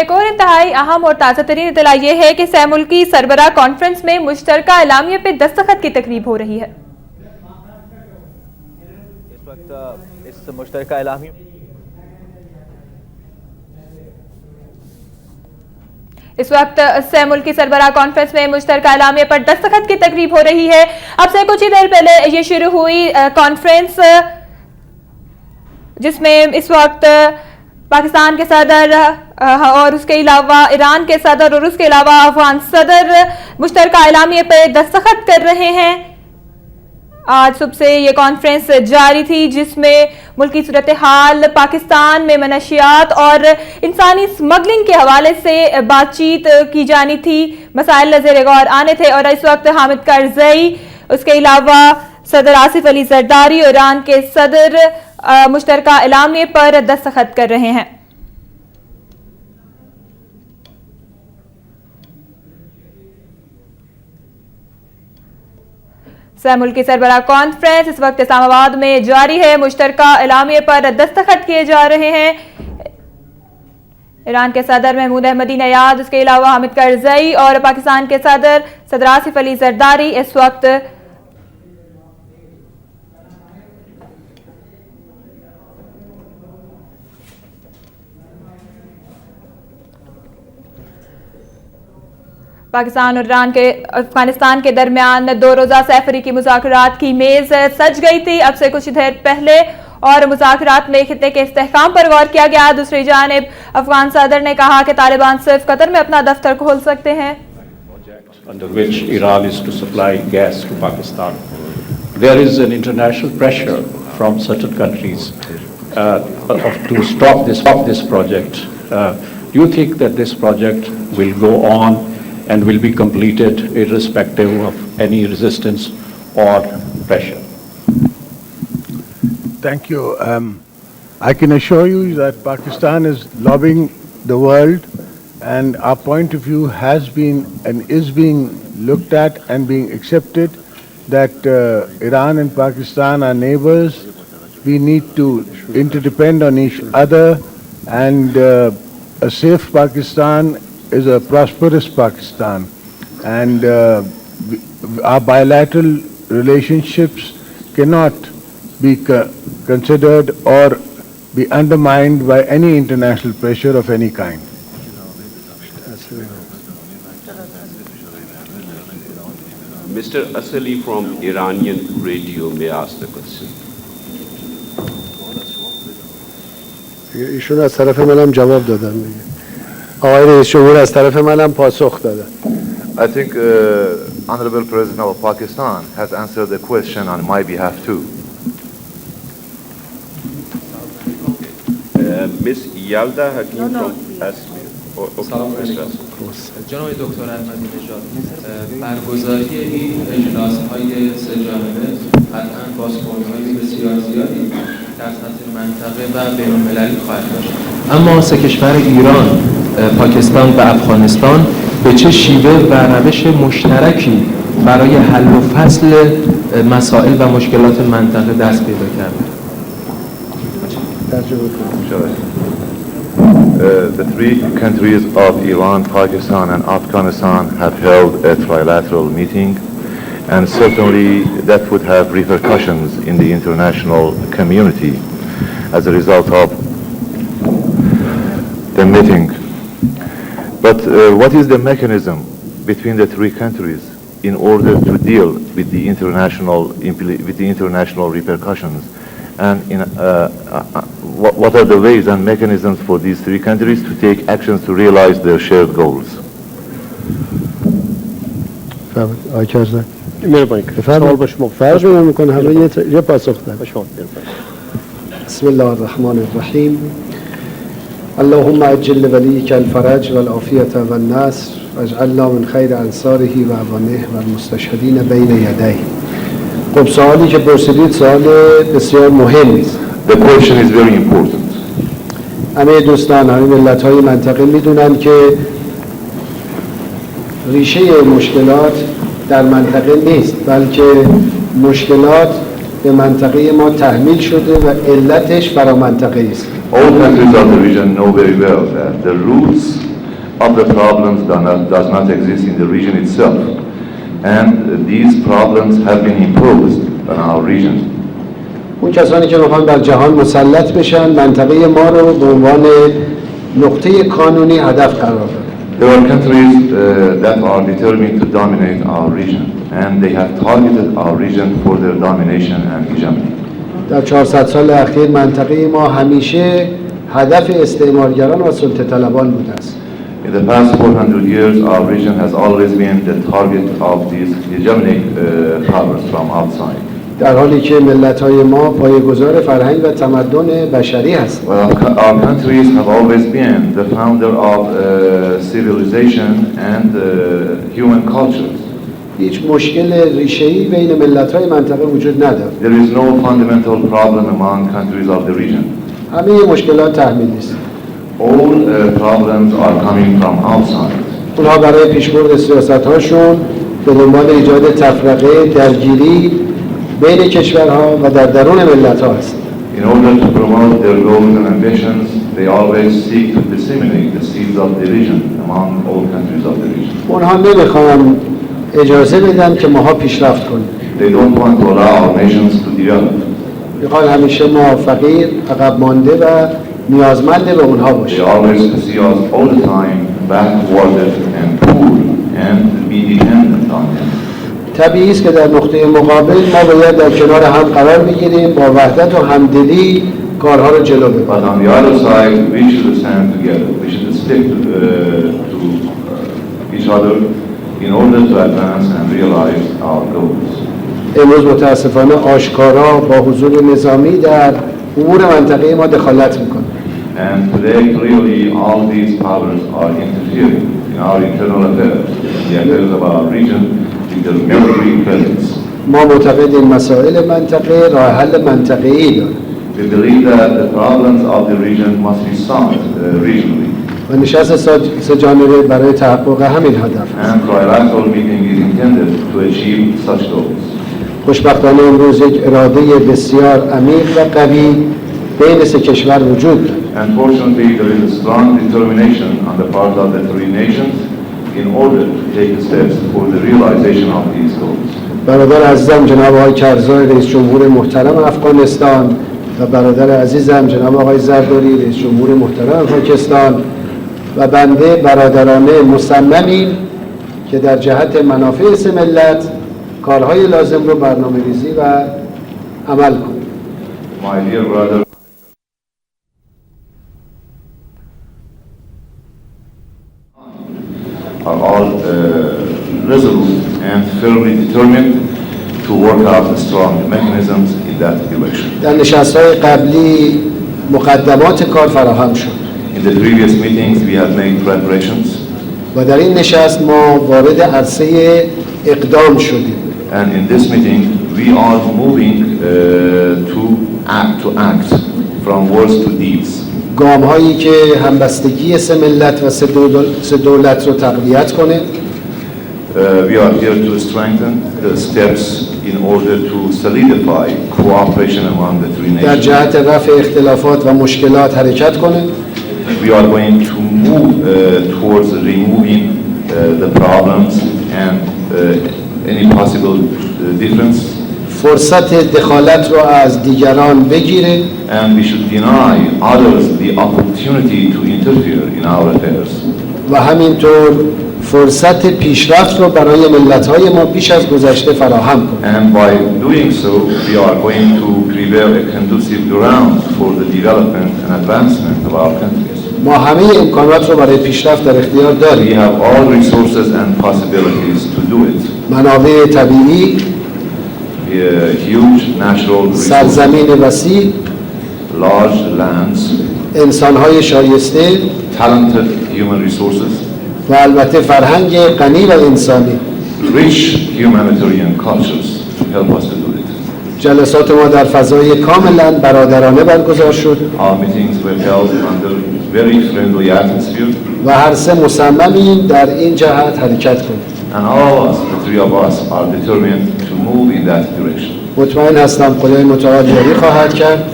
ایک اور انتہائی اہم اور تازہ ترین اطلاع یہ ہے کہ سہ ملکی سربراہ کانفرنس میں مشترکہ اعلامیے پہ دستخط کی تقریب ہو رہی ہے۔ اس وقت اس مشترکہ اعلامیے سہ ملکی سربراہ کانفرنس میں مشترکہ اعلامیے پر دستخط کی تقریب ہو رہی ہے۔ اب سے کچھ ہی دیر پہلے یہ شروع ہوئی کانفرنس، جس میں اس وقت پاکستان کے صدر اور اس کے علاوہ ایران کے صدر اور اس کے علاوہ افغان صدر مشترکہ اعلامیے پر دستخط کر رہے ہیں۔ آج صبح سے یہ کانفرنس جاری تھی، جس میں ملکی صورتحال، پاکستان میں منشیات اور انسانی سمگلنگ کے حوالے سے بات چیت کی جانی تھی، مسائل زیر غور آنے تھے، اور اس وقت حامد کرزئی، اس کے علاوہ صدر آصف علی زرداری اور ایران کے صدر مشترکہ اعلامیے پر دستخط کر رہے ہیں۔ سہ ملکی سربراہ کانفرنس اس وقت اسلام آباد میں جاری ہے، مشترکہ اعلامیے پر دستخط کیے جا رہے ہیں۔ ایران کے صدر محمود احمدی نژاد، اس کے علاوہ حامد کرزئی اور پاکستان کے صدر آصف علی زرداری اس وقت پاکستان اور افغانستان کے درمیان 2 روزہ سہ فریقی مذاکرات کی میز سج گئی تھی اب سے کچھ دیر پہلے، اور مذاکرات میں خطے کے استحکام پر غور کیا گیا۔ دوسری جانب افغان صدر نے کہا کہ طالبان صرف قطر میں اپنا دفتر کھول سکتے ہیں۔ Under which Iran is to supply gas to Pakistan. There is an international pressure from certain countries to stop this project. Do you think that this project will go on and will be completed irrespective of any resistance or pressure? Thank you. I can assure you that Pakistan is lobbying the world, and our point of view has been and is being looked at and being accepted, that Iran and Pakistan are neighbors. We need to interdepend on each other, and a safe Pakistan is a prosperous Pakistan, and our bilateral relationships cannot be considered or be undermined by any international pressure of any kind. Mr. Asali from Iranian radio may ask the question. ایشون از طرف منم جواب دادن دیگه. آقای رئیس جمهور از طرف منم پاسخ دادن. I think Honorable President of Pakistan has answered the question on my behalf too. Miss Yalda Hakim from Asmir. جناب دکتر احمدی نژاد، برگزاری این اجلاس‌های سه‌جانبه قطعاً بازخوردهای بسیار زیادی در سطح منطقه و بین‌المللی خواهد داشت. اما سه کشور ایران، پاکستان و افغانستان به چه شیوه و روش مشترکی برای حل و فصل مسائل و مشکلات منطقه دست پیدا کرده؟ The three countries of Iran, Pakistan and Afghanistan have held a trilateral meeting, and certainly that would have repercussions in the international community as a result of the meeting. But what is the mechanism between the three countries in order to deal with the international repercussions? And what are the ways and mechanisms for these three countries to take actions to realize their shared goals? آقای کرزی مهربانی کنید سوال با شما فرض می‌کنه همه یه پاسخ دادن. بسم الله الرحمن الرحیم. اللهم عجل لوليك الفرج والعافية والنصر واجعلنا من خیر انصاره و اعوانه و المستشهدین بین یدیه. خب سوالی که پرسیدید سوال بسیار مهمی است. The question is very important. همه دوستان، همه ملت‌های منطقه میدونن که ریشه مشکلات در منطقه نیست، بلکه مشکلات به منطقه ما تحمیل شده و علتش برای منطقه است. All countries of the region know very well that the roots of the problems does not exist in the region itself. And these problems have been imposed on our region. اون کسانی که میخوان بر جهان مسلط بشن منطقه ما رو به عنوان نقطه قانونی هدف قرار دادن. There are countries that are determined to dominate our region, and they have targeted our region for their domination and hegemony. در 400 سال اخیر منطقه ما همیشه هدف استعمارگران و سلطه طلبان بوده است. In the past 400 years, our region has always been the target of these hegemonic powers from outside. در حالی که ملت‌های ما پایه‌گذار فرهنگ و تمدن بشری هستند. Well, our countries have always been the founder of civilization and human cultures. هیچ مشکل ریشه‌ای بین ملت‌های منطقه وجود ندارد. There is no fundamental problem among countries of the region. همه مشکلات تحمیلی است. All problems are coming from outside. اونها برای پیشبرد سیاست‌هاشون به دنبال ایجاد تفرقه، درگیری بین کشورها و در درون ملت‌ها هستند. In order to promote their goals and ambitions, they always seek to disseminate the seeds of division among all countries of the region. اونها نمیخوان اجازه بدن که ماها پیشرفت کنیم. They don't want to allow our nations to develop. میخوان همیشه ما فقیر، عقب مانده و نیازمند به اونها They باشیم. always see us all the time backwarded and poor and be dependent on them. طبیعی است که در نقطه مقابل ما باید در کنار هم قرار بگیریم، با وحدت و همدلی کارها رو جلو ببریم. But on the other side, we should stand together. We should stick to each other in order to advance and realize our goals. امروز متاسفانه آشکارا با حضور نظامی در امور منطقه ما دخالت میکنه. And today, clearly, all these powers are interfering in our internal affairs, the affairs of our region, with their military presence. ما معتقدیم مسائل منطقه راه حل منطقه‌ای داره. We believe that the problems of the region must be solved regionally. و نشست سه جانبه برای تحقق همین هدف است. And trilateral meeting is intended to achieve such goals. خوشبختانه امروز یک اراده بسیار عمیق و قوی بین سه کشور وجود دارد. Unfortunately, there is a strong determination on the part of the three nations in order to take the steps for the realization of these goals. برادر عزیزم جناب آقای کرزای رئیس جمهور محترم افغانستان و برادر عزیزم جناب آقای زرداری رئیس جمهور محترم پاکستان و بنده برادرانه مصممیم که در جهت منافع سه ملت کارهای لازم رو برنامه‌ریزی و عمل کنیم. My dear brother, are all resolute and firmly determined to work out strong mechanisms in that direction. در نشست‌های قبلی مقدمات کار فراهم شد. In the previous meetings, we have made preparations, و در این نشست ما وارد عرصه اقدام شدیم. and in this meeting, we are moving to act from words to deeds. گام هایی که همبستگی سه ملت و سه دولت رو تقویت کنه. We are here to strengthen the steps in order to solidify cooperation among the three در nations. جهت رفع اختلافات و مشکلات حرکت کنه. We are going to move towards removing the problems and any possible difference. فرصت دخالت رو از دیگران بگیره. And we should deny others the opportunity to interfere in our affairs. و همینطور فرصت پیشرفت رو برای ملت‌های ما بیش از گذشته فراهم کنه. And by doing so, we are going to prepare a conducive ground for the development and advancement of our countries. ما همه امکانات رو برای پیشرفت در اختیار We داریم. have all resources and possibilities to do it. منابع طبیعی، Huge natural resources, سرزمین وسیع، large lands, انسان‌های شایسته talented human resources, و البته فرهنگ غنی و انسانی. rich humanitarian cultures to help us to do it. جلسات ما در فضای کاملا برادرانه برگزار شد. Our meetings were held under very friendly atmosphere, و هر سه مصممیم در این جهت حرکت کنیم. and all of us, the three of us, are determined to move in that direction. مطمئن هستم خدای متعال یاری خواهد کرد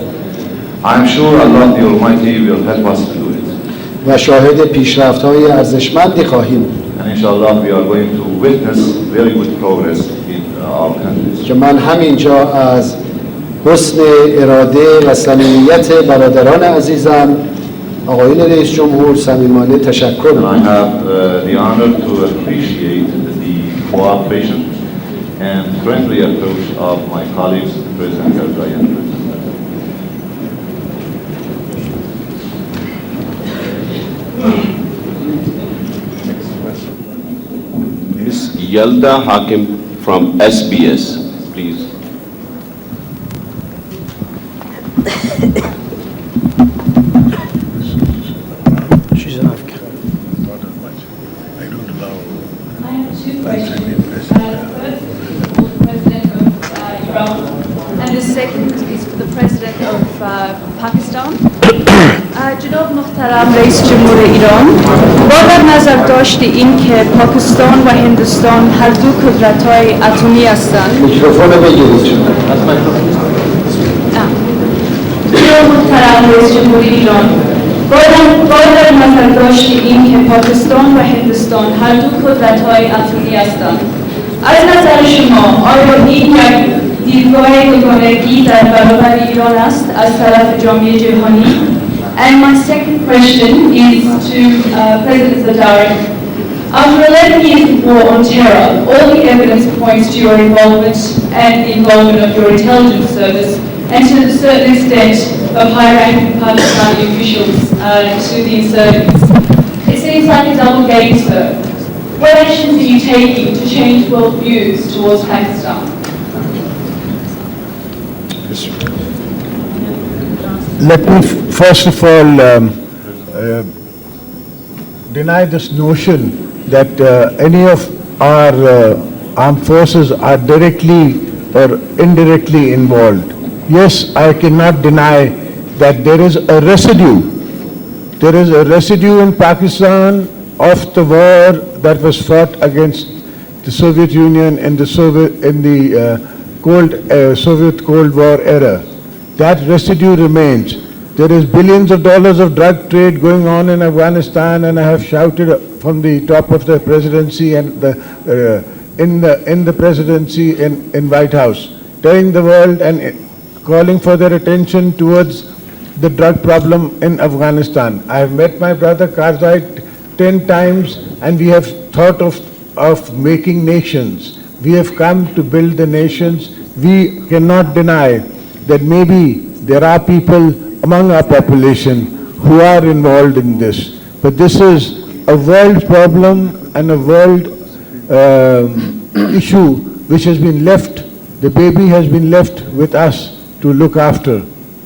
I'm sure Allah the Almighty will help us to do it. و شاهد پیشرفت‌های ارزشمندی خواهیم بود. And inshallah, we are going to witness very good progress in our countries. که من همینجا از حسن اراده و صمیمیت برادران عزیزم آقایون رئیس جمهور صمیمانه تشکر And I می‌کنم. have the honor to appreciate the cooperation and friendly approach of my colleagues, President Karzai and President. Ms. Yalda Hakim from SBS, please. She's an African. I have two questions. First, for the President of Iran, and the second is for the President of Pakistan. جناب محترم رئیس جمهور ایران، با در نظر داشت این که پاکستان و هندوستان هر دو قدرت‌های اتمی هستند. میکروفون رو بگیرید. جناب محترم رئیس جمهور ایران، با در نظر داشت این که پاکستان و هندوستان هر دو قدرت‌های اتمی هستند، از نظر شما آیا این یک دیدگاه دوگانگی در برابر ایران است از طرف جامعه جهانی؟ And my second question is to President Zardari. After 11 years of war on terror, all the evidence points to your involvement and the involvement of your intelligence service and to a certain extent of high-ranking Pakistani officials to the insurgents. It seems like a double game, sir. What actions are you taking to change world views towards Pakistan? Let me first of all deny this notion that any of our armed forces are directly or indirectly involved. Yes, I cannot deny that there is a residue. There is a residue in Pakistan of the war that was fought against the Soviet Union in the Soviet Cold War era. That residue remains. There is billions of dollars of drug trade going on in Afghanistan, and I have shouted from the top of the presidency and in the presidency in White House, telling the world and calling for their attention towards the drug problem in Afghanistan. I have met my brother Karzai 10 times, and we have thought of making nations. We have come to build the nations. We cannot deny that maybe there are people among our population who are involved in this. But this is a world problem and a world issue which has been left, the baby has been left with us to look after.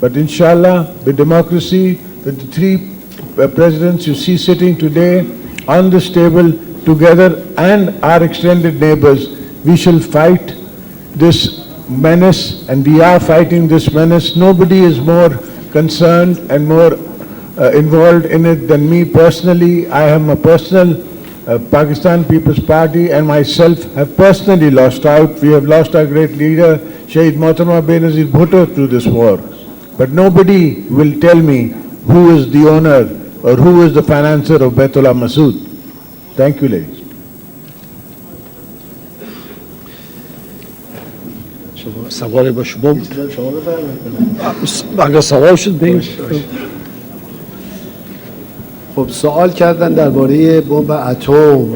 But inshallah, with democracy, with the three presidents you see sitting today on this table together and our extended neighbors, we shall fight this menace, and we are fighting this menace. Nobody is more concerned and more involved in it than me personally. I am a personal Pakistan People's Party and myself have personally lost out. We have lost our great leader, Shaheed Mohtamma Benazir Bhutto, through this war. But nobody will tell me who is the owner or who is the financier of Baitullah Masood. Thank you, ladies. سوال با شما بود. اگر سوال شد بگیم. خب سوال کردن درباره بمب اتم.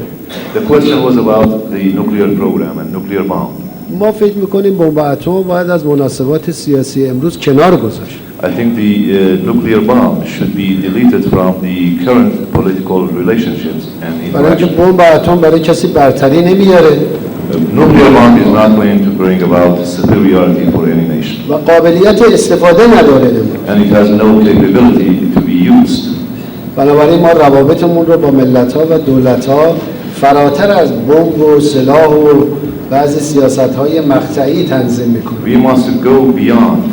The question was about the nuclear program and nuclear bomb. ما فکر میکنیم بمب اتم باید از مناسبات سیاسی امروز کنار گذاشت. I think the nuclear bomb should be deleted from the current political relationships and برای اینکه interactions. بمب اتم برای کسی برتری نمیاره. Nuclear bomb is not going to bring about superiority for any nation. و قابلیت استفاده نداره. And it has no capability to be used. بنابراین ما روابطمون رو با ملت‌ها و دولت‌ها فراتر از بمب و سلاح و بعضی سیاست‌های مقطعی تنظیم می‌کنیم. We must go beyond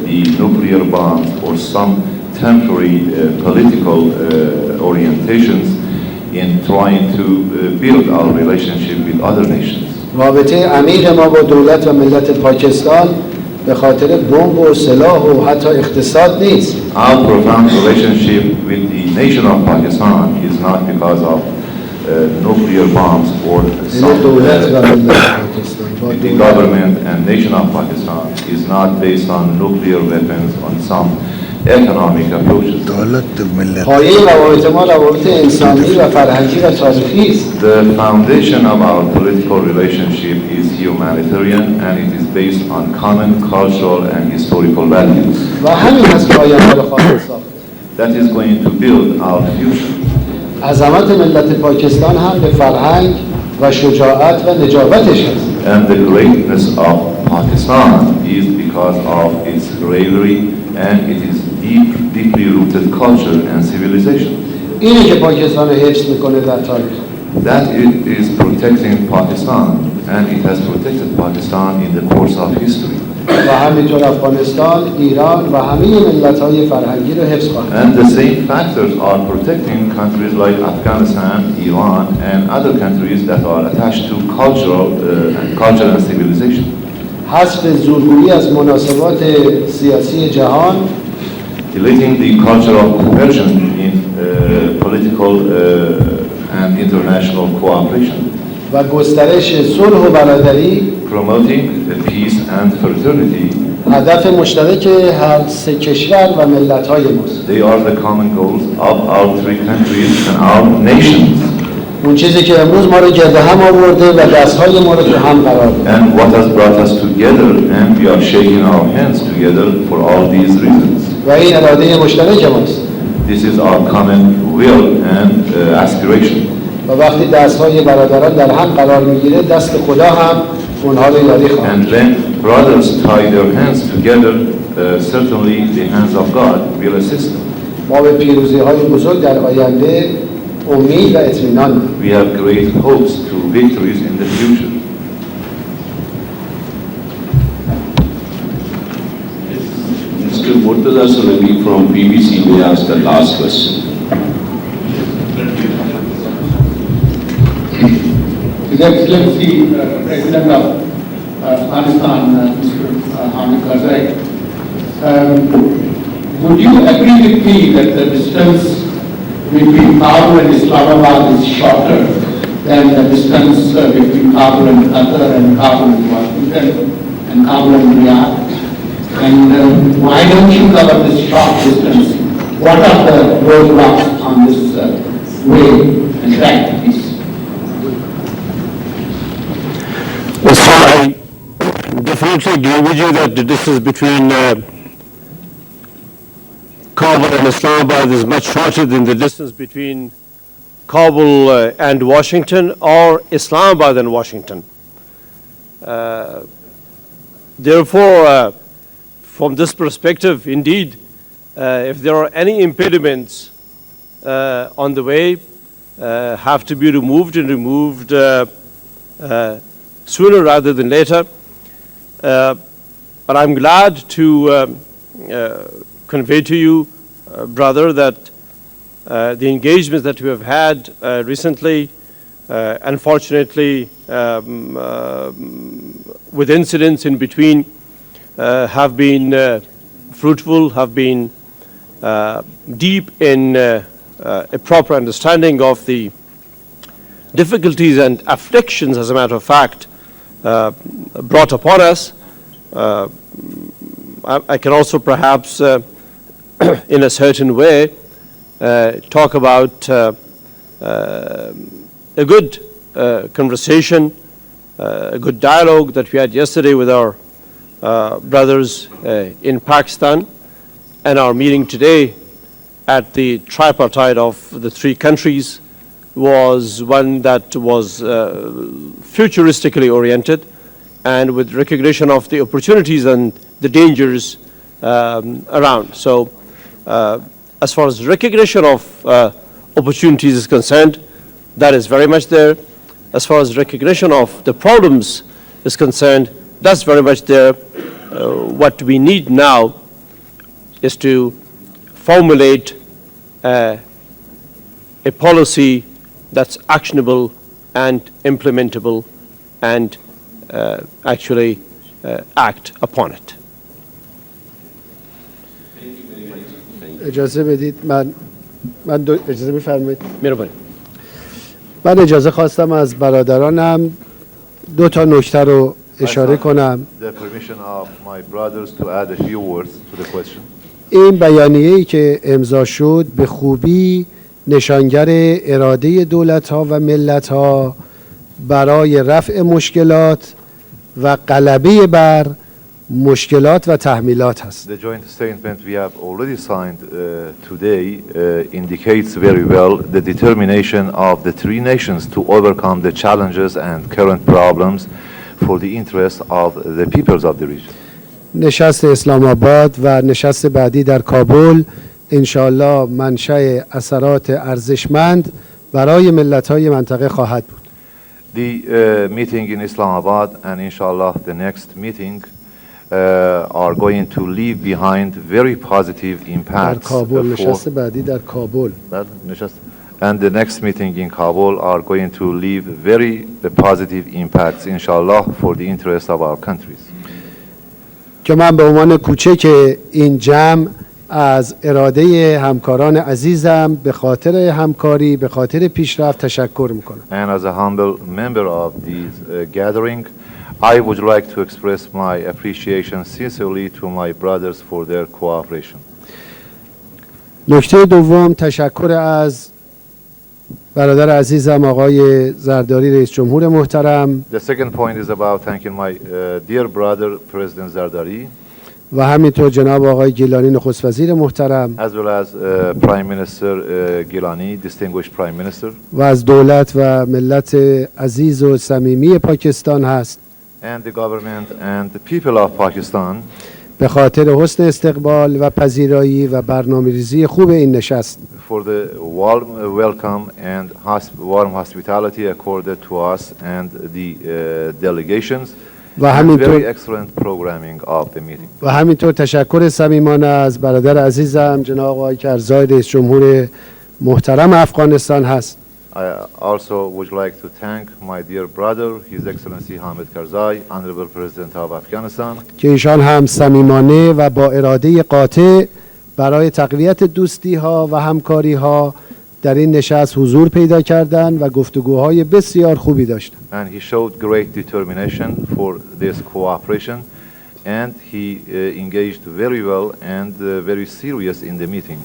the nuclear bomb or some temporary political orientations in trying to build our relationship with other nations. رابطه عمیق ما با دولت و ملت پاکستان به خاطر بمب و سلاح و حتی اقتصاد نیست. Our profound relationship with the nation of Pakistan is not because of nuclear bombs or some, the government and nation of Pakistan is not based on nuclear weapons, on some economic approaches. The foundation of our political relationship is humanitarian and it is based on common cultural and historical values. That is going to build our future. عظمت ملت پاکستان هم به فرهنگ و شجاعت و نجابتش هست. And the greatness of Pakistan is because of its bravery and it is deeply rooted culture and civilization. اینه که پاکستان رو حفظ میکنه در تاریخ. That it is protecting Pakistan and it has protected Pakistan in the course of history. و همینطور افغانستان، ایران و همه ملت‌های فرهنگی رو حفظ خواهد. And the same factors are protecting countries like Afghanistan, Iran and other countries that are attached to culture and civilization. حذف زورگویی از مناسبات سیاسی جهان Deleting the culture of coercion in political and international cooperation. و گسترش صلح و برادری Promoting peace and fraternity. هدف مشترک هر سه کشور و ملت‌های ماست. They are the common goals of our three countries and our nations. اون چیزی که امروز ما رو گرد هم آورده و دست‌های ما رو تو هم قرار داده. And what has brought us together and we are shaking our hands together for all these reasons. و این اراده مشترک ماست. This is our common will and aspiration. و وقتی دست‌های برادران در هم قرار میگیره دست خدا هم اونها رو یاری خواهد. And when brothers tie their hands together, certainly the hands of God will assist them. ما به پیروزی‌های بزرگ در آینده امید و اطمینان داریم. We have great hopes to victories in the future. Mr. Murtaza Salami from BBC may ask the last question. His Excellency, President of Afghanistan, Mr. Hamid Karzai, would you agree with me that the distance between Kabul and Islamabad is shorter than the distance between Kabul and Qatar and Kabul and Washington and Kabul and Riyadh? And why don't you cover this short distance? What are the roadblocks on this way and track, please? Well, so I definitely agree with you that the distance between Kabul and Islamabad is much shorter than the distance between Kabul and Washington or Islamabad and Washington. Therefore, from this perspective, indeed, if there are any impediments on the way, have to be removed and removed sooner rather than later. But I'm glad to convey to you, brother, that the engagements that we have had recently, unfortunately, with incidents in between, have been fruitful, have been deep in a proper understanding of the difficulties and afflictions, as a matter of fact, brought upon us. I can also perhaps, in a certain way, talk about a good conversation, a good dialogue that we had yesterday with our brothers in Pakistan, and our meeting today at the tripartite of the three countries was one that was futuristically oriented and with recognition of the opportunities and the dangers around. So as far as recognition of opportunities is concerned, that is very much there. As far as recognition of the problems is concerned, that's very much there. What we need now is to formulate a policy that's actionable and implementable and actually act upon it. اجازه بدید من من اجازه می‌فرمایید؟ مهربانی. من اجازه خواستم از برادرانم دو تا نکته رو اشاره کنم. The permission of my brothers to add a few words to the question. این بیانیه‌ای که امضا شد به خوبی نشانگر اراده دولت‌ها و ملت‌ها برای رفع مشکلات و غلبه بر مشکلات و تحمیلات است. The joint statement we have already signed today indicates very well the determination of the three nations to overcome the challenges and current problems for the interest of the peoples of the region. نشست اسلام آباد و نشست بعدی در کابل انشاءالله منشأ اثرات ارزشمند برای ملت‌های منطقه خواهد بود. The meeting in Islamabad and inshallah the next meeting are going to leave behind very positive در impacts کابل for نشست بعدی در کابل and the next meeting in Kabul are going to leave very positive impacts inshallah for the interest of our countries. که من به عنوان کوچک این جمع از اراده همکاران عزیزم به خاطر همکاری به خاطر پیشرفت تشکر میکنم. And as a humble member of this gathering, I would like to express my appreciation sincerely to my brothers for their cooperation. نکته دوم تشکر از برادر عزیزم آقای زرداری رئیس جمهور محترم. The second point is about thanking my dear brother President Zardari. و همینطور جناب آقای گیلانی نخست وزیر محترم. As well as Prime Minister Gilani, distinguished Prime Minister. و از دولت و ملت عزیز و صمیمی پاکستان هست. And the government and the people of Pakistan. به خاطر حسن استقبال و پذیرایی و برنامه‌ریزی خوب این نشست. For the warm welcome and warm hospitality accorded to us and the delegations. و همینطور very excellent programming of the meeting. و همینطور تشکر صمیمانه از برادر عزیزم جناب آقای کرزای رئیس جمهور محترم افغانستان هست. I also would like to thank my dear brother, His Excellency Hamid Karzai, Honorable President of Afghanistan. که ایشان هم صمیمانه و با اراده قاطع برای تقویت دوستی ها و همکاری ها در این نشست حضور پیدا کردند و گفتگوهای بسیار خوبی داشتند. And he showed great determination for this cooperation and he engaged very well and very serious in the meeting.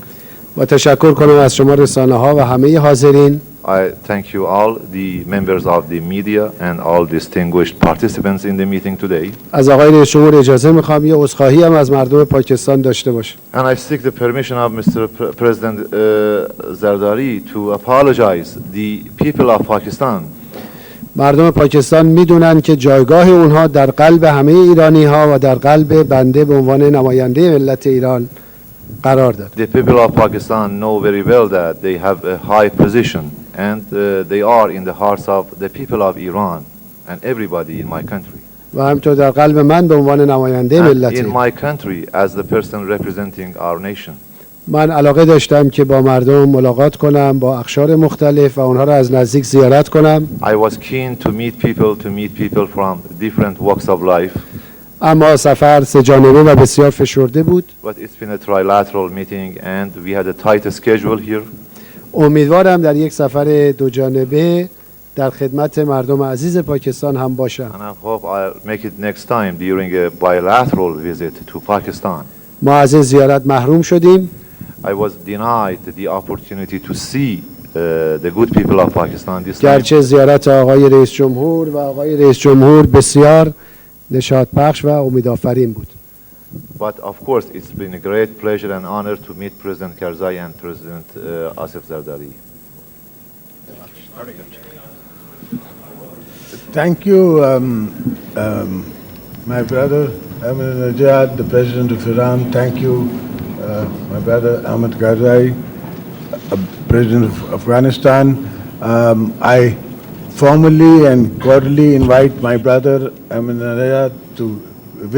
با تشکر کنم از شما رسانه ها و همه حاضرین. I thank you all the members of the media and all distinguished participants in the meeting today. از آقای رئیس جمهور اجازه میخوام یه عذرخواهی هم از مردم پاکستان داشته باشم. And I seek the permission of Mr. President Zardari to apologize the people of Pakistan. مردم پاکستان میدونن که جایگاه اونها در قلب همه ایرانی ها و در قلب بنده به عنوان نماینده ملت ایران قرار داد. The people of Pakistan know very well that they have a high position and they are in the hearts of the people of Iran and everybody in my country. و همینطور در قلب من به عنوان نماینده ملت In ایران. my country as the person representing our nation. من علاقه داشتم که با مردم ملاقات کنم با اقشار مختلف و اونها را از نزدیک زیارت کنم. I was keen to meet people from different walks of life. اما سفر سه جانبه و بسیار فشرده بود. But it's been a trilateral meeting and we had a tight schedule here. امیدوارم در یک سفر دو جانبه در خدمت مردم عزیز پاکستان هم باشم. And I hope I'll make it next time during a bilateral visit to Pakistan. ما از این زیارت محروم شدیم. I was denied the opportunity to see the good people of Pakistan this time. گرچه زیارت آقای رئیس جمهور و آقای رئیس جمهور بسیار نشاط بخش و امیدآفرین بود. But of course it's been a great pleasure and honor to meet President Karzai and President Asif Zardari. Thank you, my brother Ahmadinejad, the President of Iran. Thank you, my brother Ahmed Karzai, President of Afghanistan. I formally and cordially invite my brother Ahmadinejad to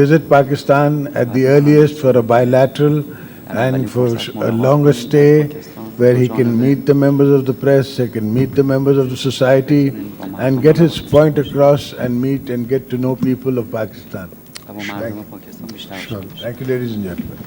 visit Pakistan at the earliest for a bilateral and for a longer stay where he can meet the members of the press, he can meet the members of the society and get his point across and meet and get to know people of Pakistan. Thank you, ladies and gentlemen.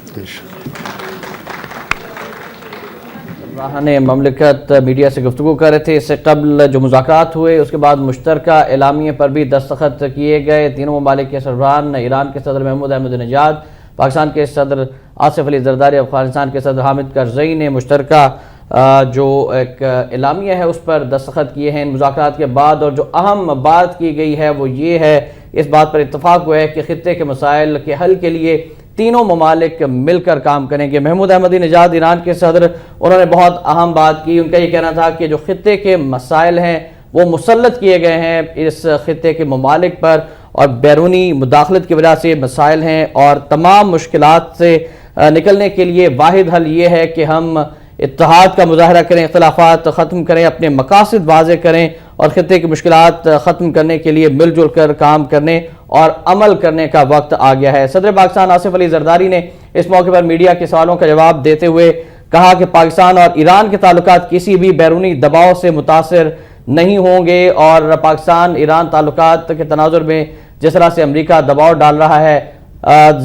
सरबराहान ममलिकत media से गुफ्तगू कर रहे थे। इससे कबल जो मुज़ाकरात हुए उसके बाद मुश्तरका एलामिये पर भी दस्तखत किए गए। तीनों ममालिक के सरबराहान, ईरान के सदर महमूद अहमदीनेजाद, पाकिस्तान के सदर आसिफ अली ज़रदारी, अफगानिस्तान के सदर हामिद करज़ई ने मुश्तरका जो एक एलामिया है उस पर दस्तखत किए हैं इन मुज़ाकरात के बाद। और जो अहम बात की गई है वो ये है, इस बात पर इत्तफाक हुआ है कि खित्ते के मसाइल के हल के लिए तीनों ममालिक मिलकर काम करेंगे। महमूद अहमदीनेजाद ईरान के सदर, उन्होंने बहुत अहम बात की। उनका ये कहना था कि जो खित्ते के मसाइल हैं वो मुसल्लत किए गए हैं इस खित्ते के ममालिक पर और बैरूनी मुदाखलत की वजह से मसाइल हैं और तमाम मुश्किलात से निकलने के लिए वाहिद हल ये है कि हम इत्तेहाद का मुजाहरा करें, इख्तिलाफात ख़त्म करें, अपने मकासद वाज़े करें और खित्ते की मुश्किलात ख़त्म करने के लिए मिलजुल कर काम करने और अमल करने का वक्त आ गया है। सदर पाकिस्तान आसिफ अली ज़रदारी ने इस मौके पर मीडिया के सवालों का जवाब देते हुए कहा कि पाकिस्तान और ईरान के ताल्लुकात किसी भी बैरूनी दबाव से मुतासिर नहीं होंगे और पाकिस्तान ईरान ताल्लुकात के तनाजुर में जिस तरह से अमरीका दबाव डाल रहा है,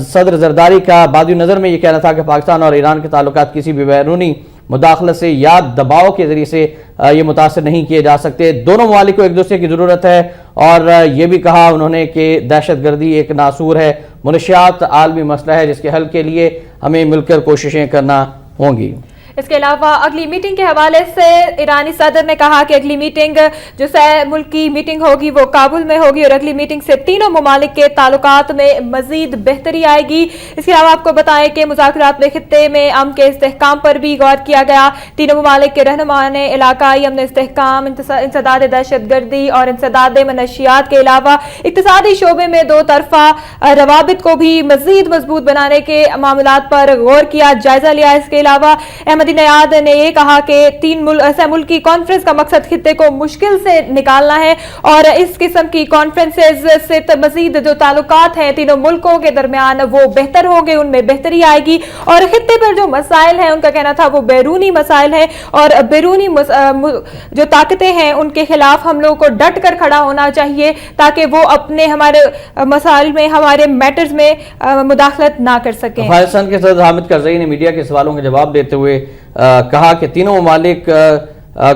सदर ज़रदारी का बादी नज़र में ये कहना था कि पाकिस्तान और ईरान के ताल्लुकात किसी भी बैरूनी मुदाखलत से या दबाव के ज़रिए से ये मुतासर नहीं किए जा सकते। दोनों ममालिक को एक दूसरे की ज़रूरत है और ये भी कहा उन्होंने कि दहशत गर्दी एक नासूर है, मनशियात आलमी मसला है जिसके हल के लिए हमें मिलकर कोशिशें करना होंगी। इसके अलावा अगली मीटिंग के हवाले से ईरानी सदर ने कहा कि अगली मीटिंग जो सह मुल्की मीटिंग होगी वो काबुल में होगी और अगली मीटिंग से तीनों ममालिक के ताल्लुकात में मजीद बेहतरी आएगी। इसके अलावा आपको बताएं कि मुज़ाकरात में खित्ते में अमन के इस्तेहकाम पर भी गौर किया गया। तीनों ममालिक के रहनुमाओं ने इलाकाई अमन इस्तेहकाम, इंसदाद दहशत गर्दी और इंसदाद मनशियात के अलावा इक्तिसादी शोबे में दो तरफा रवाबित को भी मजीद मजबूत बनाने के मामलात पर गौर किया, जायजा लिया। इसके अलावा अहमदीनेजाद ने यह कहा कि तीन मुल्की कॉन्फ्रेंस का मकसद खित्ते को मुश्किल से निकालना है और इस किस्म की कॉन्फ्रेंसेज से मजीद जो ताल्लुकात हैं तीनों मुल्कों के दरमियान वो बेहतर होंगे, उनमें बेहतरी आएगी। और खित्ते पर जो मसाइल हैं उनका कहना था वो बैरूनी मसाइल हैं और बैरूनी जो ताकतें हैं उनके खिलाफ हम लोगों को डट कर खड़ा होना चाहिए ताकि वो अपने हमारे मसाइल में, हमारे मैटर्स में मुदाखलत ना कर सकें। अफगानिस्तान के सदर हामिद करज़ई ने मीडिया के सवालों का जवाब देते हुए कहा कि तीनों ममालिक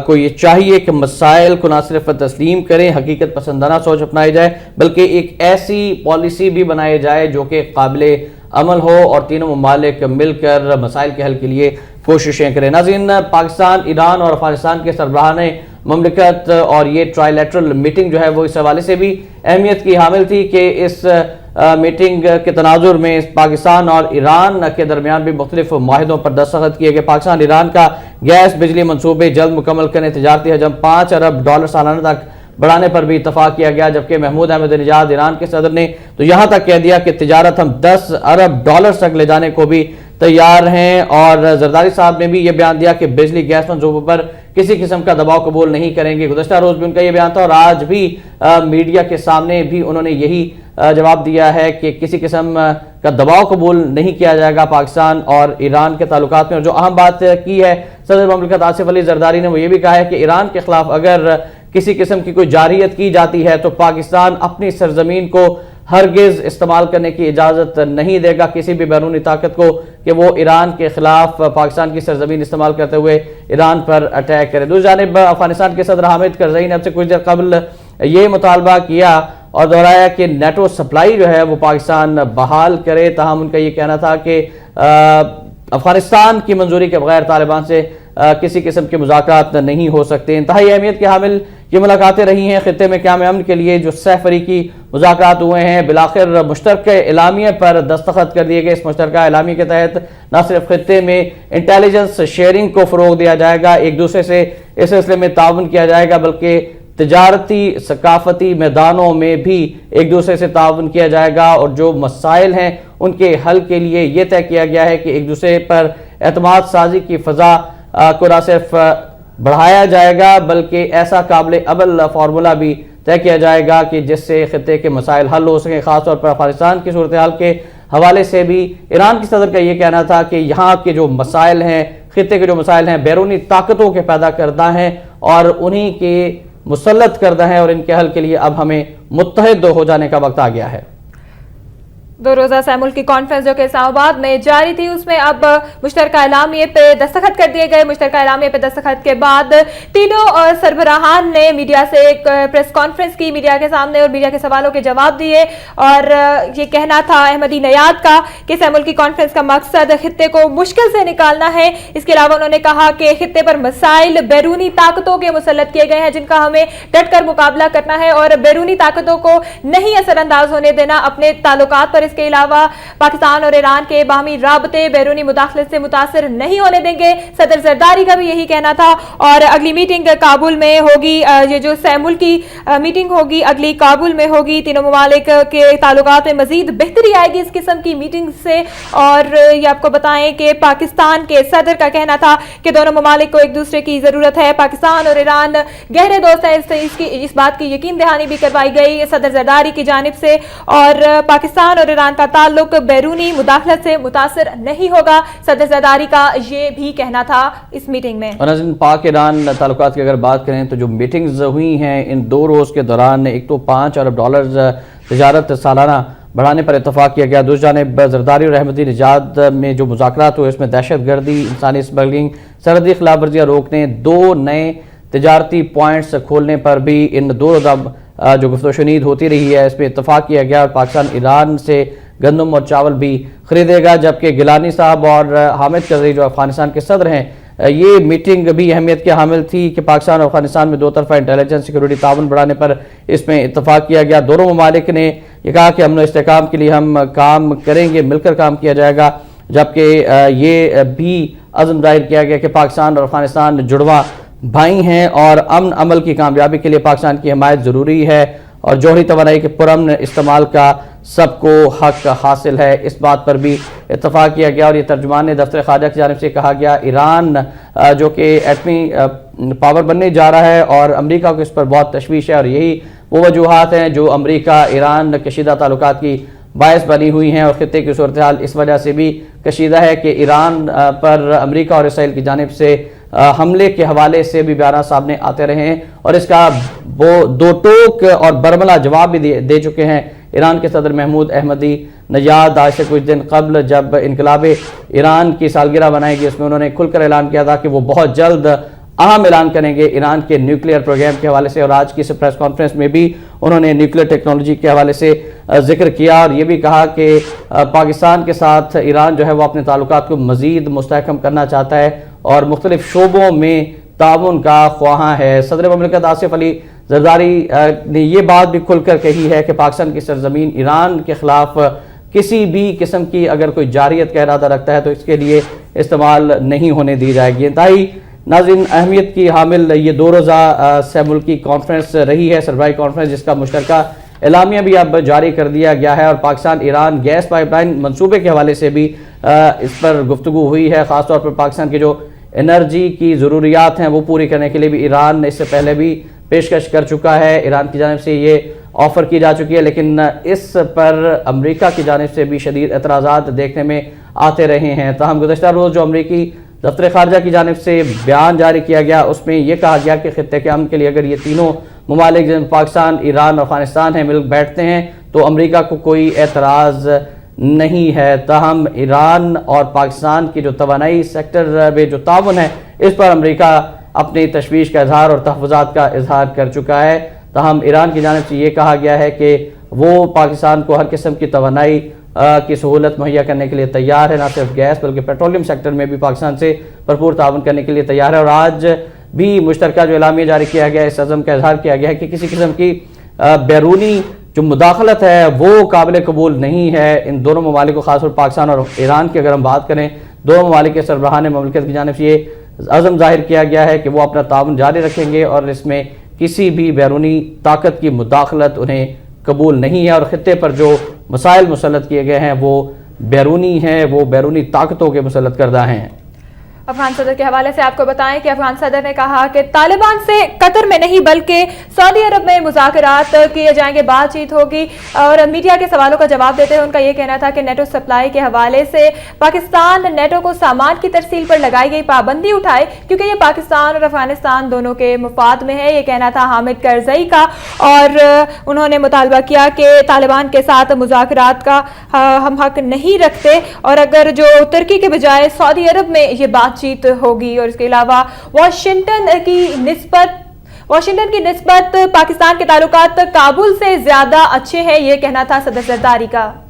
को ये चाहिए कि मसाइल को ना सिर्फ तस्लीम करें, हकीकत पसंदाना सोच अपनाई जाए बल्कि एक ऐसी पॉलिसी भी बनाई जाए जो कि काबिले अमल हो और तीनों ममालिक मिलकर मसाइल के हल के लिए कोशिशें करें। नाज़रीन, पाकिस्तान, ईरान और अफगानिस्तान के सरबराहान ममलिकत और ये ट्राइलैटरल मीटिंग जो है वो इस हवाले से भी अहमियत की हामिल थी कि इस मीटिंग के तनाजुर में पाकिस्तान और ईरान के दरमियान भी मुख्तलिफ माहिदों पर दस्तखत किए गए। पाकिस्तान ईरान का गैस बिजली मनसूबे जल्द मुकम्मल करने, तजारती हजम $5 अरब सालाना तक बढ़ाने पर भी इतफाक किया गया। जबकि महमूद अहमदीनेजाद ईरान के सदर ने तो यहाँ तक कह दिया कि तिजारत हम $10 अरब तक ले जाने को भी तैयार हैं। और जरदारी साहब ने भी ये बयान दिया कि बिजली गैस मनसूबों पर किसी किस्म का दबाव कबूल नहीं करेंगे। गुज़श्ता रोज भी उनका ये बयान था और आज भी मीडिया के सामने भी उन्होंने यही जवाब दिया है कि किसी किस्म का दबाव कबूल नहीं किया जाएगा पाकिस्तान और ईरान के ताल्लुकात में। और जो अहम बात की है सदर ममलिकत आसिफ अली ज़रदारी ने वो ये भी कहा है कि ईरान के खिलाफ अगर किसी किस्म की कोई जारियत की जाती है तो पाकिस्तान अपनी सरजमीन को हरगिज इस्तेमाल करने की इजाज़त नहीं देगा किसी भी बैरूनी ताकत को कि वो ईरान के खिलाफ पाकिस्तान की सरजमीन इस्तेमाल करते हुए ईरान पर अटैक करे। दूसरी जानिब अफगानिस्तान के सदर हामिद करज़ई ने अब से कुछ देर कबल ये मुतालबा किया और दोहराया कि नेटो सप्लाई जो है वो पाकिस्तान बहाल करे। ताहम उनका ये कहना था कि अफगानिस्तान की मंजूरी के बगैर तालिबान से किसी किस्म के मुज़ाकरात नहीं हो सकते। इंतहाई अहमियत के हामिल ये मुलाकातें रही हैं। खित्ते में क़याम अमन के लिए जो सह फरीकी मुज़ाकरात हुए हैं बिलाखिर मुश्तरका एलामिया पर दस्तखत कर दिए गए। इस मुश्तरका एलामिया के तहत न सिर्फ खित्ते में इंटेलिजेंस शेयरिंग को फ़रोग़ दिया जाएगा, एक दूसरे से इस सिलसिले में ताउन किया जाएगा, बल्कि तिजारती सकाफती मैदानों में भी एक दूसरे से ताउन किया जाएगा। और जो मसाइल हैं उनके हल के लिए ये तय किया गया है कि एक दूसरे पर एतमाद साजी की फ़ज़ा को न सिर्फ बढ़ाया जाएगा बल्कि ऐसा काबिल अमल फार्मूला भी तय किया जाएगा कि जिससे खित्ते के मसाइल हल हो सकें। ख़ासतौर पर अफगानिस्तान की सूरत हाल के हवाले से भी ईरान की सदर का ये कहना था कि यहाँ के जो मसाइल हैं, खित्ते के जो मसाइल हैं बैरूनी ताकतों के पैदा करदा हैं और उन्हीं के मुसल्लत करदा हैं और इनके हल के लिए अब हमें मुत्तहिद हो जाने का वक्त आ गया है। दो रोज़ा सैमुल्की कॉन्फ्रेंस जो कि इस्लामाबाद में जारी थी, उसमें अब मुश्तरका एलामिये पे दस्तखत कर दिए गए। मुश्तरका एलामिये पे दस्तखत के बाद तीनों सरबराहान ने मीडिया से एक प्रेस कॉन्फ्रेंस की, मीडिया के सामने, और मीडिया के सवालों के जवाब दिए। और ये कहना था अहमदी नयाद का कि सैमुल्की कॉन्फ्रेंस का मकसद खित्ते को मुश्किल से निकालना है। इसके अलावा उन्होंने कहा कि खित्ते पर मसाइल बैरूनी ताकतों के मुसल्लत किए गए हैं जिनका हमें डट कर मुकाबला करना है और बैरूनी ताकतों को नहीं असरअंदाज होने देना अपने ताल्लुकात पर। इसके अलावा पाकिस्तान और ईरान के बाहमी राबते बैरूनी मुदाखलत से मुतासर नहीं होने देंगे। सदर जरदारी का भी यही कहना था। और अगली मीटिंग काबुल में होगी, ये जो सैमुल्की मीटिंग होगी अगली काबुल में होगी। तीनों ममालिक के ताल्लुकात में मजीद बेहतरी आएगी इस किस्म की मीटिंग से। और ये आपको बताएं कि पाकिस्तान के सदर का कहना था कि दोनों ममालिक को एक दूसरे की जरूरत है। पाकिस्तान और ईरान गहरे दोस्त हैं, इस बात की यकीन दहानी भी करवाई गई सदर जरदारी की जानिब से। और पाकिस्तान और ईरान का ताल्लुक बैरूनी मुदाखलत से मुतासर नहीं होगा, सदर जरदारी का ये भी कहना था इस मीटिंग में। और नाज़रीन, पाक ईरान ताल्लुकात की अगर बात करें तो जो मीटिंग्स हुई हैं इन 2 रोज़ के दौरान, एक तो $5 अरब तजारत सालाना बढ़ाने पर इतफाक़ किया गया। दूसरी जानिब जरदारी और अहमदी निजात में जो मुज़ाकरात हुए इसमें दहशत गर्दी, इंसानी स्मगलिंग, सरहदी खिलाफ वर्जियाँ रोकने, 2 नए तजारती पॉइंट्स खोलने पर भी इन 2 रोज़ा जो गुफ्तगू होती रही है इसमें इतफाक़ किया गया। और पाकिस्तान ईरान से गंदम और चावल भी खरीदेगा, जबकि गिलानी साहब और हामिद करज़ई जो अफगानिस्तान के सदर हैं, ये मीटिंग भी अहमियत के हामिल थी कि पाकिस्तान और अफगानिस्तान में 2 तरफ़ा इंटेलिजेंस सिक्योरिटी ताउन बढ़ाने पर इसमें इतफाक़ किया गया। दोनों ममालिक ने यह कहा कि अमन इस्तेहकाम के लिए हम काम करेंगे, मिलकर काम किया जाएगा। जबकि ये भी अज़्म ज़ाहिर किया गया कि पाकिस्तान और अफगानिस्तान जुड़वा भाई हैं और अमन अमल की कामयाबी के लिए पाकिस्तान की हिमायत ज़रूरी है और जौहरी तवानाई के पुरअमन इस्तेमाल का सबको हक हासिल है। इस बात पर भी इत्तफाक किया गया। और ये तर्जुमान दफ्तर ख़ारजा की जानिब से कहा गया, ईरान जो कि एटमी पावर बनने जा रहा है और अमरीका को इस पर बहुत तशवीश है और यही वो वजूहात हैं जो अमरीका ईरान कशीदा ताल्लुकात की बायस बनी हुई हैं। और खित्ते की सूरत हाल इस वजह से भी कशीदा है कि ईरान पर अमरीका और इसराइल की जानिब से हमले के हवाले से भी बयान सामने आते रहे हैं और इसका वो 2 टोक और बरमला जवाब भी दे चुके हैं। ईरान के सदर महमूद अहमदी नजाद आज से कुछ दिन कबल जब इनकलाब ईरान की सालगिरह बनाएगी उसमें उन्होंने खुलकर ऐलान किया था कि वो बहुत जल्द अहम ऐलान करेंगे ईरान के न्यूक्लियर प्रोग्राम के हवाले से। और आज की इस प्रेस कॉन्फ्रेंस में भी उन्होंने न्यूक्लियर टेक्नोलॉजी के हवाले से जिक्र किया और ये भी कहा कि पाकिस्तान के साथ ईरान जो है वो अपने ताल्लुकात को मज़ीद मुस्तहकम करना चाहता है और मुख्तलिफ शोबों में ताउन का ख्वाहां है। सदर ममलिकत आसिफ अली जरदारी ने यह बात भी खुलकर कही है कि पाकिस्तान की सरजमीन ईरान के खिलाफ किसी भी किस्म की अगर कोई जारियत का इरादा रखता है तो इसके लिए इस्तेमाल नहीं होने दी जाएगी। इंतहाई नाज़रीन अहमियत की हामिल ये 2 रोज़ा सैमुल्की कॉन्फ्रेंस रही है, सरबराही कॉन्फ्रेंस, जिसका मुश्तरका एलामिया भी अब जारी कर दिया गया है। और पाकिस्तान ईरान गैस पाइपलाइन मंसूबे के हवाले से भी इस पर गुफ्तगू हुई है। ख़ासतौर पर पाकिस्तान की जो एनर्जी की ज़रूरियात हैं वो पूरी करने के लिए भी ईरान इससे पहले भी पेशकश कर चुका है। ईरान की जानिब से ये ऑफ़र की जा चुकी है लेकिन इस पर अमरीका की जानिब से भी शदीद एतराज़ात देखने में आते रहे हैं। ताहम गुज़श्ता रोज़ जो अमरीकी दफ्तर ख़ारजा की जानिब से बयान जारी किया गया उसमें यह कहा गया कि खित्ते के अमन के लिए अगर ये तीनों ममालिक जिनमें पाकिस्तान, ईरान और अफगानिस्तान हैं मिल बैठते हैं तो अमरीका को कोई एतराज़ नहीं है। ताहम ईरान और पाकिस्तान की जो तवानाई सेक्टर में जो ताउन है इस पर अमरीका अपनी तशवीश का इजहार और तहफ़्फ़ुज़ात का इजहार कर चुका है। ताहम ईरान की जानिब से ये कहा गया है कि वो पाकिस्तान को हर किस्म की तवानाई की सहूलत मुहैया करने के लिए तैयार है, न सिर्फ गैस बल्कि पेट्रोलियम सेक्टर में भी पाकिस्तान से भरपूर ताउन करने के लिए तैयार है। और आज भी मुश्तरका जो एलामिया जारी किया गया इस अज़म का इजहार किया गया है कि किसी किस्म की बैरूनी जो मुदाखलत है वो काबिल कबूल नहीं है। इन दोनों ममालिक को, खासतौर पाकिस्तान और ईरान की अगर हम बात करें, दोनों ममालिक के सरबराहान ममलिकत की जानिब से ये अज़म जाहिर किया गया है कि वो अपना ताउन जारी रखेंगे और इसमें किसी भी बैरूनी ताकत की मुदाखलत उन्हें कबूल नहीं है। और खित्ते पर जो मसाइल मुसल्लत किए गए हैं वो बैरूनी हैं, वो बैरूनी ताकतों के मुसल्लत करदा हैं। अफगान सदर के हवाले से आपको बताएं कि अफगान सदर ने कहा कि तालिबान से कतर में नहीं बल्कि सऊदी अरब में मुज़ाकरात किए जाएंगे, बातचीत होगी। और मीडिया के सवालों का जवाब देते हुए उनका ये कहना था कि नेटो सप्लाई के हवाले से पाकिस्तान नेटो को सामान की तरसील पर लगाई गई पाबंदी उठाए क्योंकि ये पाकिस्तान और अफगानिस्तान दोनों के मुफाद में है। ये कहना था हामिद करजई का। और उन्होंने मुतालबा किया कि तालिबान के साथ मुज़ाकरात का हम हक नहीं रखते और अगर जो तुर्की के बजाय सऊदी अरब में ये बातचीत होगी। और इसके अलावा वाशिंगटन की निस्बत पाकिस्तान के ताल्लुकात काबुल से ज्यादा अच्छे हैं, ये कहना था सदर जरदारी का।